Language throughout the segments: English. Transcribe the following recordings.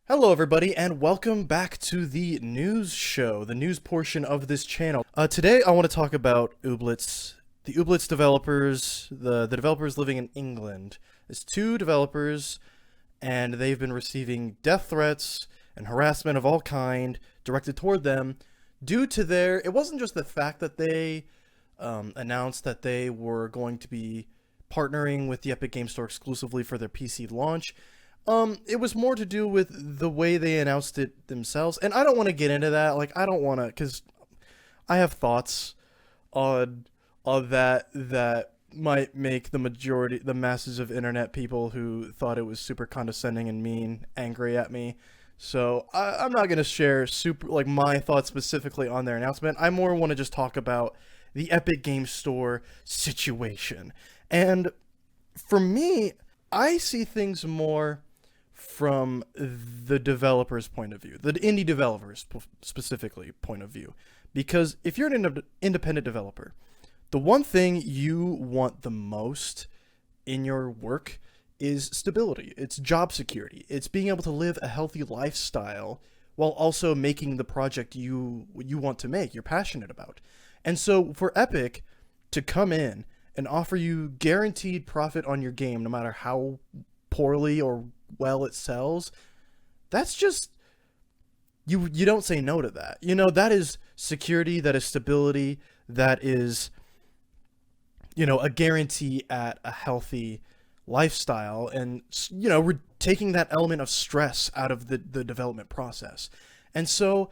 Hello, everybody, and welcome back to the news show, the news portion of this channel. Today, I want to talk about Ooblets, the Ooblets developers, the developers living in England. There's two developers, and they've been receiving death threats and harassment of all kind directed toward them due to their. It wasn't just the fact that they announced that they were going to be partnering with the Epic Game Store exclusively for their PC launch. It was more to do with the way they announced it themselves, and I don't want to get into that. Like, I don't want to, because I have thoughts on that might make the masses of internet people who thought it was super condescending and mean angry at me. So I'm not gonna share my thoughts specifically on their announcement. I more want to just talk about the Epic Game Store situation, and for me, I see things more from the developer's point of view, the indie developers specifically point of view. Because if you're an independent developer, the one thing you want the most in your work is stability. It's job security. It's being able to live a healthy lifestyle while also making the project you want to make, you're passionate about. And so for Epic to come in and offer you guaranteed profit on your game no matter how poorly or well it sells, that's just you don't say no to that. That is security, that is stability, that is a guarantee at a healthy lifestyle, and we're taking that element of stress out of the development process. And so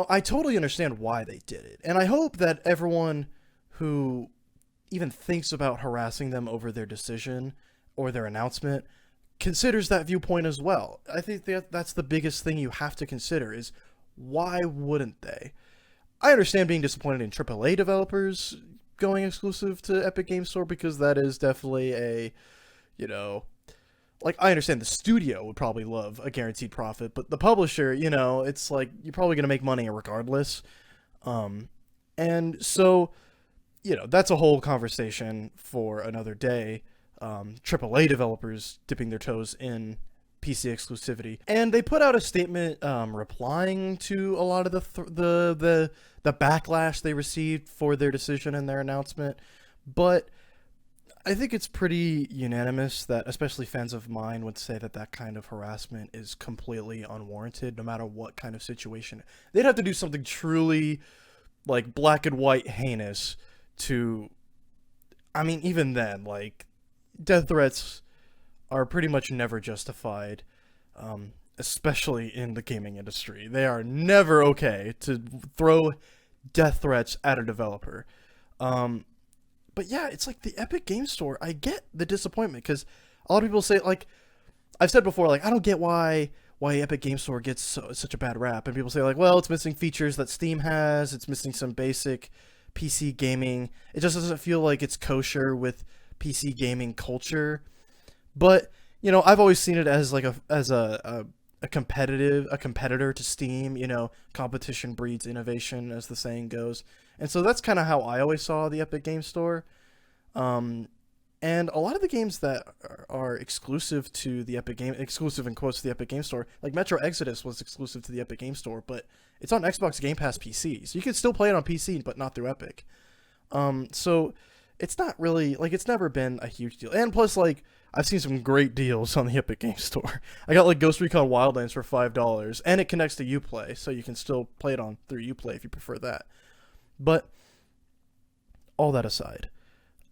I totally understand why they did it, and I hope that everyone who even thinks about harassing them over their decision or their announcement considers that viewpoint as well. I think that's the biggest thing you have to consider is why wouldn't they? I understand being disappointed in AAA developers going exclusive to Epic Game Store because that is definitely I understand the studio would probably love a guaranteed profit, but the publisher, it's like you're probably going to make money regardless. And so, that's a whole conversation for another day. AAA developers dipping their toes in PC exclusivity, and they put out a statement replying to a lot of the backlash they received for their decision and their announcement. But I think it's pretty unanimous that especially fans of mine would say that that kind of harassment is completely unwarranted, no matter what kind of situation. They'd have to do something truly like black and white heinous to. I mean, even then, like, death threats are pretty much never justified, especially in the gaming industry. They are never okay to throw death threats at a developer. But yeah, it's like the Epic Game Store. I get the disappointment because a lot of people say, like, I've said before, like, I don't get why Epic Game Store gets such a bad rap. And people say, like, well, it's missing features that Steam has. It's missing some basic PC gaming. It just doesn't feel like it's kosher with PC gaming culture. But I've always seen it as like a competitor to Steam. Competition breeds innovation, as the saying goes. And so that's kind of how I always saw the Epic Game Store. And a lot of the games that are exclusive to the exclusive in quotes to the Epic Game Store, like Metro Exodus was exclusive to the Epic Game Store, but it's on Xbox Game Pass PC, so you can still play it on PC, but not through Epic. So it's not really, like, it's never been a huge deal. And plus, like, I've seen some great deals on the Epic Game Store. I got, like, Ghost Recon Wildlands for $5, and it connects to Uplay, so you can still play it on through Uplay if you prefer that. But all that aside,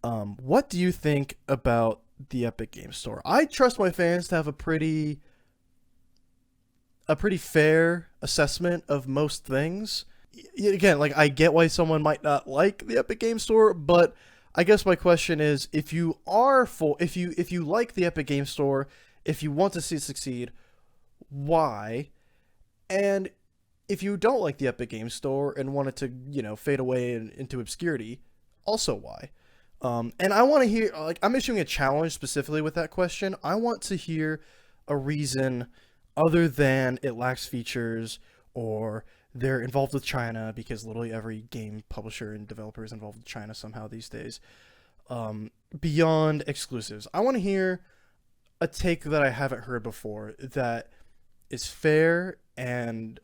what do you think about the Epic Game Store? I trust my fans to have a pretty fair assessment of most things. Again, like, I get why someone might not like the Epic Game Store, but I guess my question is, if you like the Epic Game Store, if you want to see it succeed, why? And if you don't like the Epic Game Store and want it to, fade away into obscurity, also why? And I want to hear, like, I'm issuing a challenge specifically with that question. I want to hear a reason other than it lacks features or they're involved with China, because literally every game publisher and developer is involved with China somehow these days. Beyond exclusives, I want to hear a take that I haven't heard before, that is fair and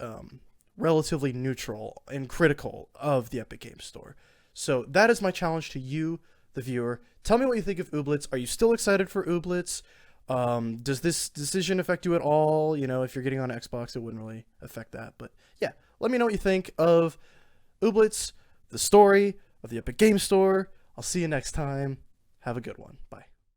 relatively neutral and critical of the Epic Games Store. So that is my challenge to you, the viewer. Tell me what you think of Ooblets. Are you still excited for Ooblets? Does this decision affect you at all? You know, if you're getting on Xbox, it wouldn't really affect that. But yeah, let me know what you think of Ooblets, the story of the Epic Games Store. I'll see you next time. Have a good one. Bye.